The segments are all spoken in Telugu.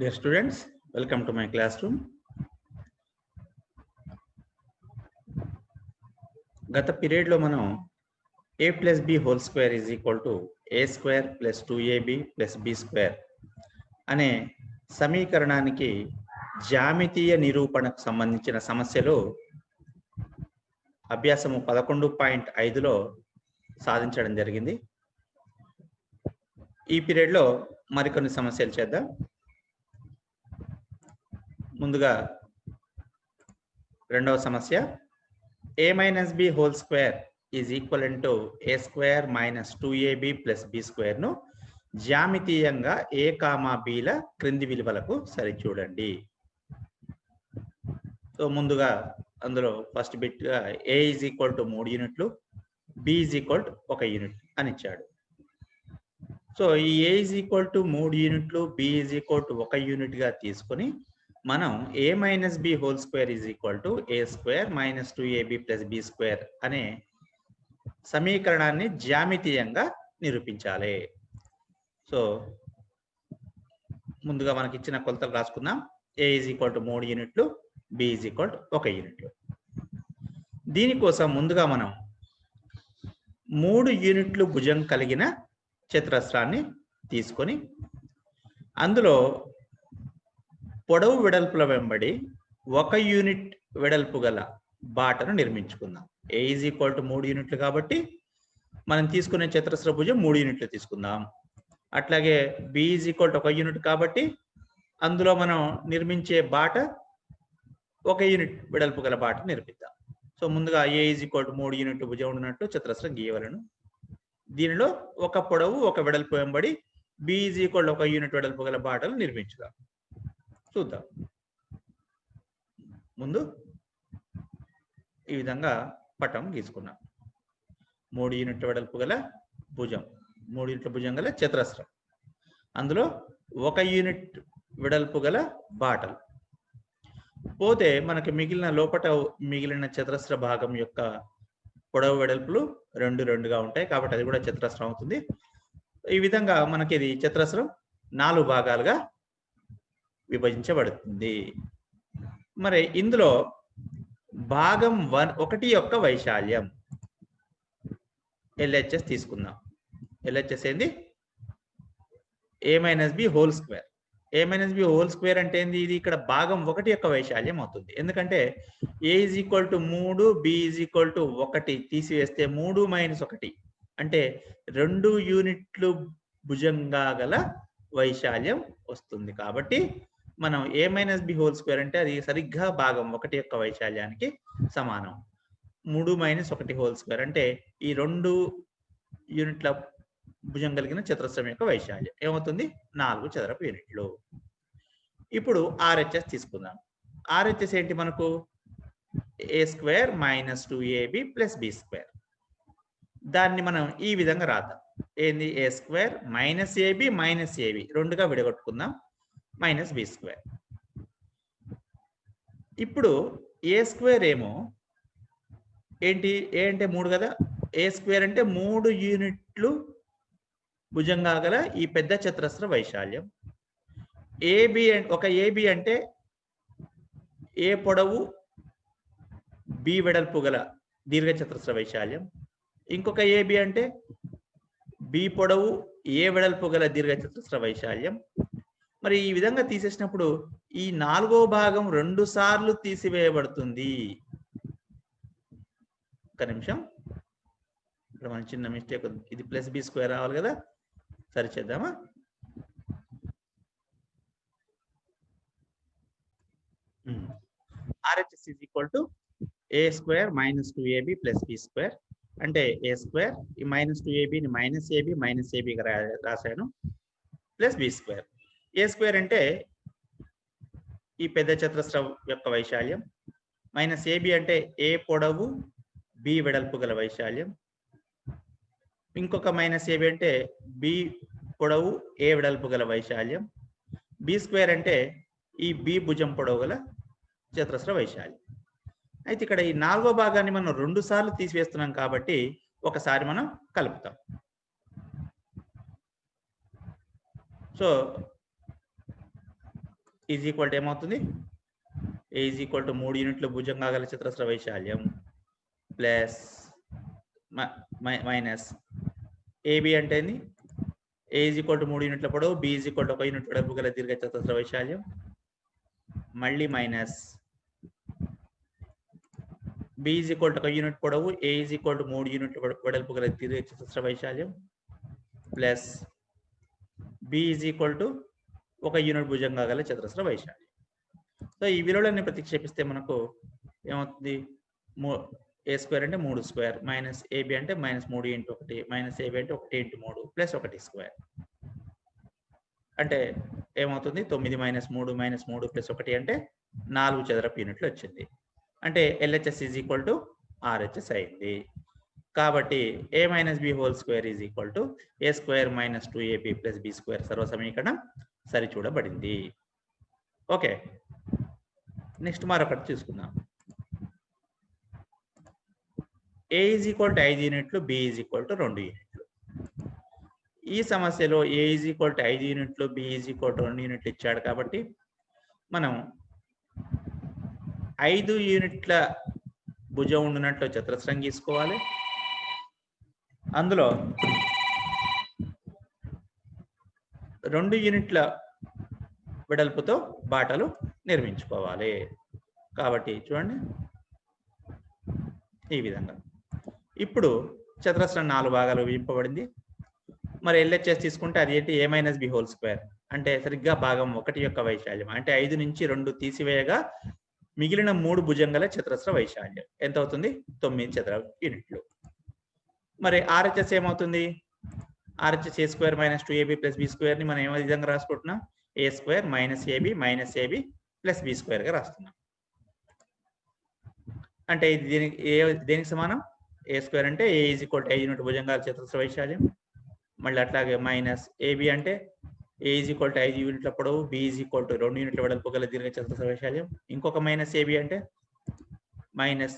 Dear students, welcome to my classroom. గత పీరియడ్ లో మనం a plus b whole square is equal to a square plus 2ab plus b square అనే సమీకరణానికి జ్యామితీయ నిరూపణకు సంబంధించిన సమస్యలు అభ్యాసము 11.5లో సాధించడం జరిగింది. ఈ పీరియడ్ లో మరికొన్ని సమస్యలు చేద్దాం. ముందుగా రెండవ సమస్య a minus b whole square is equivalent to a square minus 2ab plus b square ను జ్యామితీయంగా a, b ల క్రింది విలువలకు సరిచూడండి. సో ముందుగా అందులో ఫస్ట్ బిట్ గా a is equal to 3 యూనిట్లు, b is equal to 1 unit అని ఇచ్చాడు. సో ఈ a is equal to 3 యూనిట్లు, b is equal to 1 unit గా తీసుకొని మనం a minus b whole square is equal to a square minus 2ab plus b square అనే సమీకరణాన్ని జ్యామితీయంగా నిరూపించాలి. సో ముందుగా మనకి ఇచ్చిన కొలతలు రాసుకుందాం. a is equal to 3 యూనిట్లు, b is equal to 1 యూనిట్లు. దీనికోసం ముందుగా మనం 3 యూనిట్లు భుజం కలిగిన చతురస్రాన్ని తీసుకొని అందులో పొడవు వెడల్పుల వెంబడి 1 యూనిట్ వెడల్పు గల బాటను నిర్మించుకుందాం. a is equal to 3 యూనిట్లు కాబట్టి మనం తీసుకునే చతురస్ర భుజం 3 యూనిట్లు తీసుకుందాం. అట్లాగే b is equal to 1 unit కాబట్టి అందులో మనం నిర్మించే బాట 1 యూనిట్ వెడల్పు గల బాట నిర్మిద్దాం. సో ముందుగా a is equal to 3 యూనిట్లు భుజం ఉన్నట్టు చతురస్రం గీయవలను. దీనిలో ఒక పొడవు ఒక వెడల్పు వెంబడి b is equal to 1 unit వెడల్పు గల బాటలు నిర్మించుదాం. చూద్దాం. ముందు ఈ విధంగా పటం గీసుకున్నాం. 3 యూనిట్ల వెడల్పు గల భుజం, 3 యూనిట్ల భుజం గల చతురస్రం, అందులో 1 యూనిట్ వెడల్పు గల బాటలు. పోతే మనకి మిగిలిన చతురస్ర భాగం యొక్క పొడవు వెడల్పులు 2 ఉంటాయి కాబట్టి అది కూడా చతురస్రం అవుతుంది. ఈ విధంగా మనకి ఇది చతురస్రం 4 భాగాలుగా విభజించబడుతుంది. మరి ఇందులో భాగం 1 యొక్క వైశాల్యం LHS తీసుకుందాం. LHS ఏంది? a minus b whole square. a minus b whole square అంటే ఏంది? ఇది ఇక్కడ భాగం 1 యొక్క వైశాల్యం అవుతుంది. ఎందుకంటే a is equal to 3, b is equal to 1 తీసివేస్తే 3 - 1 అంటే 2 యూనిట్లు భుజంగా గల వైశాల్యం వస్తుంది. కాబట్టి మనం a minus b whole square అంటే అది సరిగ్గా భాగం 1 యొక్క వైశాల్యానికి సమానం. 3 - 1 హోల్ స్క్వేర్ అంటే ఈ 2 యూనిట్ల భుజం కలిగిన చతురస్రం యొక్క వైశాల్యం ఏమవుతుంది? 4 చదరపు యూనిట్లు. ఇప్పుడు RHS తీసుకుందాం. RHS ఏంటి మనకు? a square minus 2ab plus b square. దాన్ని మనం ఈ విధంగా రాద్దాం. ఏంది? a square minus ab minus ab 2గా విడగొట్టుకుందాం, మైనస్ బి స్క్వేర్. ఇప్పుడు ఏ స్క్వేర్ ఏమో ఏంటి? ఏ అంటే 3 కదా. ఏ స్క్వేర్ అంటే 3 యూనిట్లు భుజంగా గల ఈ పెద్ద చతురస్ర వైశాల్యం. ఏబి ఒక ఏబి అంటే ఏ పొడవు బి వెడల్పు గల దీర్ఘ చతురస్ర వైశాల్యం. ఇంకొక ఏబి అంటే బి పొడవు ఏ వెడల్పు గల దీర్ఘ చతురస్ర వైశాల్యం. మరి ఈ విధంగా తీసేసినప్పుడు ఈ 4వ భాగం 2 సార్లు తీసివేయబడుతుంది. ఒక నిమిషం, ఇక్కడ మన చిన్న మిస్టేక్, ఇది ప్లస్ బి స్క్వేర్ రావాలి కదా, సరిచేద్దామా? RHS is equal to a square minus 2ab plus b square. అంటే a స్క్వేర్ ఈ మైనస్ 2ab ని మైనస్ ab గా రాశాను, ప్లస్ b స్క్వేర్. ఏ స్క్వేర్ అంటే ఈ పెద్ద చతురస్రం యొక్క వైశాల్యం, మైనస్ ఏబి అంటే ఏ పొడవు బి వెడల్పు గల వైశాల్యం, ఇంకొక మైనస్ ఏబి అంటే బి పొడవు ఏ వెడల్పు గల వైశాల్యం, బి స్క్వేర్ అంటే ఈ బి భుజం పొడవు గల చతురస్ర వైశాల్యం. అయితే ఇక్కడ ఈ 4వ భాగాన్ని మనం 2 సార్లు తీసివేస్తున్నాం కాబట్టి ఒకసారి మనం కలుపుతాం. సో ఈజ్ ఈక్వల్ టు ఏమవుతుంది ఏ ఈజ్ ఈక్వల్ టు 3 యూనిట్లు భుజంగా గల చతురస్ర వైశాల్యం ప్లస్ మైనస్ ఏబి అంటే ఏంది ఏ ఈజ్ ఈక్వల్ టు 3 యూనిట్ల పొడవు b is equal to 1 unit వెడల్పు గల దీర్ఘ చతురస్ర వైశాల్యం మళ్ళీ minus B is equal to 1 unit పొడవు ఏ ఈజ్ ఈక్వల్ టు 3 యూనిట్ల వెడల్పు గల దీర్ఘ చతురస్ర వైశాల్యం plus B is equal to 1 unit భుజంగా గల చతురస్ర వైశాల్యం. సో ఈ విలువలన్నీ ప్రతిక్షేపిస్తే మనకు ఏమవుతుంది ఏ స్క్వేర్ అంటే 3 స్క్వేర్ మైనస్ ఏబి అంటే మైనస్ 3 ఇంటూ 1 మైనస్ ఏబి అంటే 1 ఇంటూ 3 ప్లస్ 1 స్క్వేర్ అంటే ఏమవుతుంది 9 మైనస్ 3 మైనస్ 3 ప్లస్ 1 అంటే 4 చదరపు యూనిట్లు వచ్చింది. అంటే LHS is equal to RHS అయింది. కాబట్టి A minus B whole square is equal to A square minus 2ab plus B square సర్వ సమీకరణం సరిచూడబడింది. ఓకే, నెక్స్ట్ మరొకటి చూసుకుందాం. ఏ ఈజ్ ఈక్వల్ టు 5 యూనిట్లు బి ఈజ్ ఈక్వల్ టు 2 యూనిట్లు. ఈ సమస్యలో ఏ ఈజ్ ఈక్వల్ టు 5 యూనిట్లు బి ఈజ్ ఈక్వల్ టు 2 యూనిట్లు ఇచ్చాడు కాబట్టి మనం 5 యూనిట్ల భుజం ఉన్నట్లు చతురస్రం గీసుకోవాలి. అందులో 2 యూనిట్ల వెడల్పుతో బాటలు నిర్మించుకోవాలి. కాబట్టి చూడండి ఈ విధంగా. ఇప్పుడు చతురస్రం 4 భాగాలు విభజింపబడింది. మరి ఎల్హెచ్ఎస్ తీసుకుంటే అది ఏంటి ఏ మైనస్ బి హోల్ స్క్వేర్ అంటే సరిగ్గా భాగం 1 యొక్క వైశాల్యం అంటే 5 నుంచి 2 తీసివేయగా మిగిలిన 3 భుజంగల చతురస్ర వైశాల్యం ఎంత అవుతుంది 9 చదరపు యూనిట్లు. మరి ఆర్హెచ్ఎస్ ఏమవుతుంది RHS A square minus 2ab plus B square ని మనం ఏ విధంగా రాసుకుంటున్నాం A square minus AB plus B square గా రాస్తున్నాం. అంటే ఇది దేనికి సమానం ఏ స్క్వేర్ అంటే A is equal to 5 unit భుజంగాల చతురస్ర వైశాల్యం మళ్ళీ అట్లాగే మైనస్ ఏబి అంటే ఏ ఈజ్ ఈక్వల్ టు 5 యూనిట్ల పొడవు బి ఈజ్ ఈక్వల్ టు 2 యూనిట్ల వెడల్పు గల దీర్ఘ చతురస్ర వైశాల్యం ఇంకొక మైనస్ ఏబి అంటే minus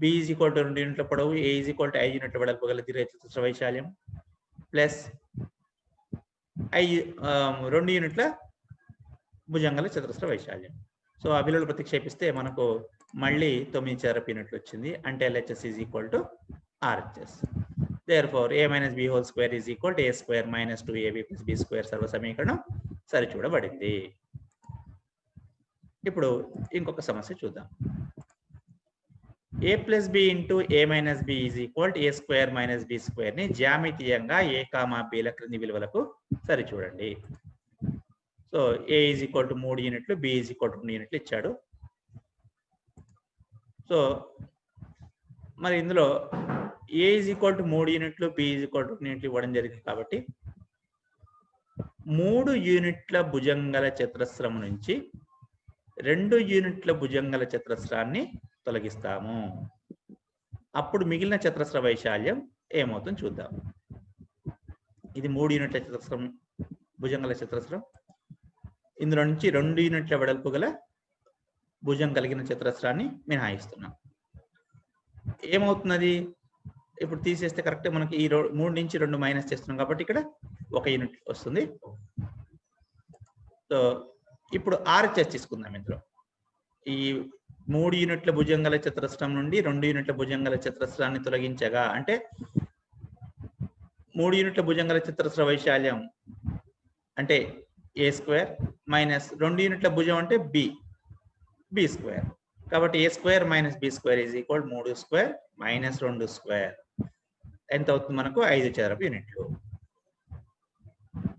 B is equal to 2 యూనిట్ల పొడవు ఏ ఈజ్ ఈక్వల్ టు 5 యూనిట్ల వెడల్పు గల దీర్ఘ చతురస్ర వైశాల్యం ప్లస్ 2 యూనిట్ల భుజంగల చతురస్ర వైశాల్యం. సో ఆ విలువలు ప్రతిక్షేపిస్తే మనకు మళ్ళీ 9 చదరపు యూనిట్లు వచ్చింది. అంటే LHS is equal to RHS. Therefore A minus B whole square is equal to A square minus 2ab plus B square సర్వ సమీకరణం సరిచూడబడింది. ఇప్పుడు ఇంకొక సమస్య చూద్దాం. A plus B into A minus B is equal to A square minus B square ని జ్యామితీయంగా ఏ కామా బిల క్రింది విలువలకు సరిచూడండి. So A is equal to 3 యూనిట్లు బి ఈజ్ ఈక్వల్ టు 2 యూనిట్లు ఇచ్చాడు. సో మరి ఇందులో ఏ ఈజ్ ఈక్వల్ టు 3 యూనిట్లు బి ఈజ్ ఈక్వల్ టు 2 యూనిట్లు ఇవ్వడం జరిగింది కాబట్టి 3 యూనిట్ల భుజంగల చతురస్రం నుంచి 2 యూనిట్ల భుజంగల చతురస్రాన్ని తొలగిస్తాము. అప్పుడు మిగిలిన చతురస్ర వైశాల్యం ఏమవుతుందో చూద్దాం. ఇది 3 యూనిట్ల చతురస్రం భుజంగల చతురస్రం. ఇందులో నుంచి 2 యూనిట్ల వెడల్పు గల భుజం కలిగిన చతురస్రాన్ని మినహాయిస్తున్నాం. ఏమవుతున్నది ఇప్పుడు తీసేస్తే కరెక్ట్ మనకి ఈ 3 నుంచి 2 మైనస్ చేస్తున్నాం కాబట్టి ఇక్కడ 1 యూనిట్ వస్తుంది. సో ఇప్పుడు ఆర్హెచ్ఎస్ తీసుకుందాం. ఇందులో ఈ 3 యూనిట్ల భుజంగల చతురస్రం నుండి 2 యూనిట్ల భుజంగల చతురస్రాన్ని తొలగించగా అంటే 3 యూనిట్ల భుజంగల చతురస్ర వైశాల్యం అంటే ఏ స్క్వేర్ మైనస్ 2 యూనిట్ల భుజం అంటే బి స్క్వేర్ కాబట్టి A square minus B square is equal 3 square minus 2 square ఎంత అవుతుంది మనకు 5 చదరపు యూనిట్లు.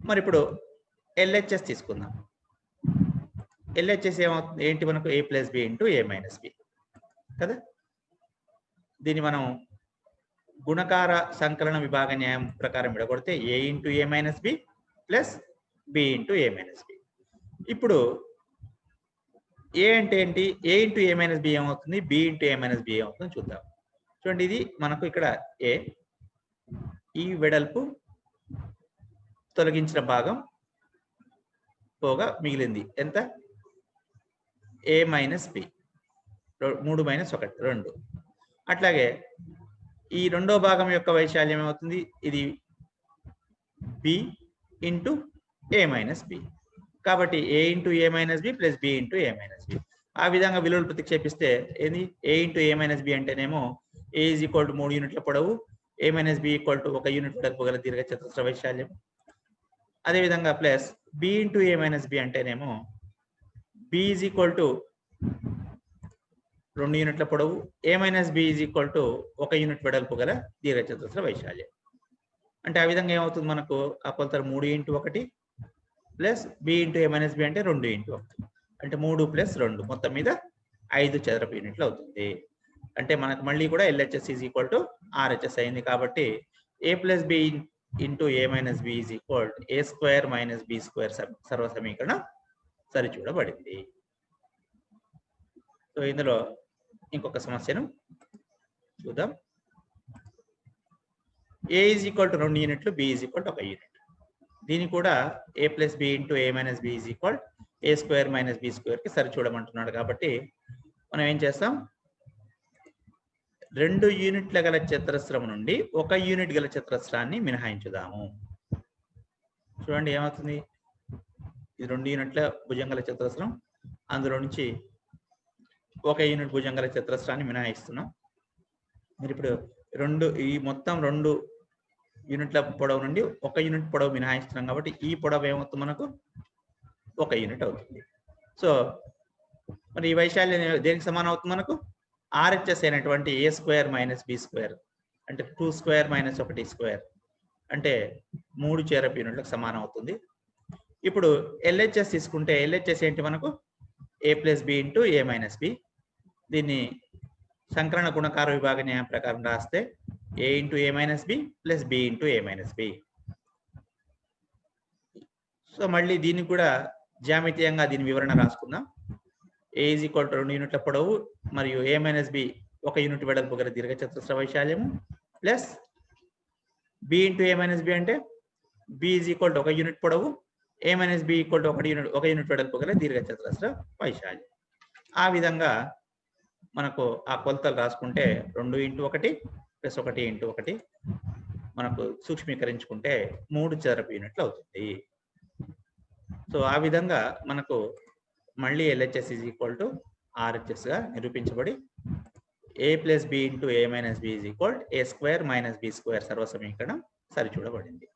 మరి ఇప్పుడు ఎల్హెచ్ఎస్ తీసుకుందాం. ఎల్హెచ్ఎస్ ఏమవుతుంది ఏంటి మనకు A plus B into A minus B కదా. దీన్ని మనం గుణకార సంకలన విభాగ న్యాయం ప్రకారం విడగొడితే A into A minus B plus B into A minus B. ఇప్పుడు ఏ అంటే ఏంటి A into A minus B ఏమవుతుంది B into A minus B ఏమవుతుంది చూద్దాం. చూడండి ఇది మనకు ఇక్కడ ఏ ఈ వెడల్పు తొలగించిన భాగం పోగా మిగిలింది ఎంత ఏ మైనస్ బి 3 మైనస్ 1 2. అట్లాగే ఈ రెండో భాగం యొక్క వైశాల్యం ఏమవుతుంది ఇది B into A minus B కాబట్టి A into A minus B plus B into A minus B. ఆ విధంగా విలువలు ప్రతిక్షేపిస్తే ఏంది A into A minus B అంటేనేమో ఏ ఈజ్ ఈక్వల్ టు 3 యూనిట్ల పొడవు, A minus B equal to 1 unit వెడల్పు గల దీర్ఘచతురస్ర వైశాల్యం. అదేవిధంగా plus B into A minus B అంటేనేమో బి ఈజ్ ఈక్వల్ టు 2 యూనిట్ల పొడవు, A minus B is equal to 1 unit వెడల్పు గల దీర్ఘచతురస్ర వైశాల్యం. అంటే ఆ విధంగా ఏమవుతుంది మనకు ఆ కొలతలు 3 into 1 plus B into A minus B అంటే 2 ఇంటూ 1 అంటే 3 ప్లస్ 2 మొత్తం మీద 5 చదరపు యూనిట్లు అవుతుంది. అంటే మనకు మళ్ళీ కూడా LHS is equal to RHS అయింది. కాబట్టి A plus B into A minus B is equal A square minus B square సర్వ సమీకరణం సరిచూడబడింది. సో ఇందులో ఇంకొక సమస్యను చూద్దాం. ఏ ఈజ్ ఈక్వల్ టు 2 యూనిట్లు, B is equal to 1 unit. దీన్ని కూడా A plus B into A minus B is equal A square minus B square కి సరి చూడమంటున్నాడు. కాబట్టి మనం ఏం చేస్తాం, 2 యూనిట్ల గల చతురస్రం నుండి 1 యూనిట్ గల చతురస్రాన్ని మినహాయించుదాము. చూడండి ఏమవుతుంది, ఇది 2 యూనిట్ల భుజం గల చతురస్రం, అందులో నుంచి 1 యూనిట్ భుజం గల చతురస్రాన్ని మినహాయిస్తున్నాం. మీరు ఇప్పుడు ఈ మొత్తం 2 యూనిట్ల పొడవు నుండి 1 యూనిట్ పొడవు మినహాయిస్తున్నాం కాబట్టి ఈ పొడవు ఏమవుతుంది మనకు 1 యూనిట్ అవుతుంది. సో మరి ఈ వైశాల్యం దేనికి సమానం అవుతుంది మనకు, ఆర్హెచ్ఎస్ అయినటువంటి ఏ స్క్వేర్ మైనస్ బి స్క్వేర్ అంటే 2 స్క్వేర్ మైనస్ 1 స్క్వేర్ అంటే 3 చదరపు యూనిట్లకు సమానం అవుతుంది. ఇప్పుడు ఎల్హెచ్ఎస్ తీసుకుంటే ఎల్హెచ్ఎస్ ఏంటి మనకు A plus B into A minus B. దీన్ని సంకలన గుణకార విభాగ న్యాయం ప్రకారం రాస్తే A into A minus B plus B into A minus B. So మళ్ళీ దీనికి కూడా జ్యామితీయంగా దీని వివరణ రాసుకుందాం. ఏ ఈజ్ ఈక్వల్ టు 2 యూనిట్ల పొడవు మరియు ఏ మైనస్ బి 1 యూనిట్ వెడల్పు గల దీర్ఘచతురస్ర వైశాల్యము plus B into A minus B అంటే B is equal to 1 unit పొడవు, A minus B equal to 1 unit వెడల్పు గల దీర్ఘచతురస్ర వైశాల్యం. ఆ విధంగా మనకు ఆ కొలతలు రాసుకుంటే 2 ఇంటూ 1 ప్లస్ 1 ఇంటూ 1 మనకు సూక్ష్మీకరించుకుంటే 3 చదరపు యూనిట్లు అవుతుంది. సో ఆ విధంగా మనకు మళ్ళీ LHS is equal to RHS గా నిరూపించబడి A plus B into A minus B is equal A square minus B square సర్వ సమీకరణం సరిచూడబడింది.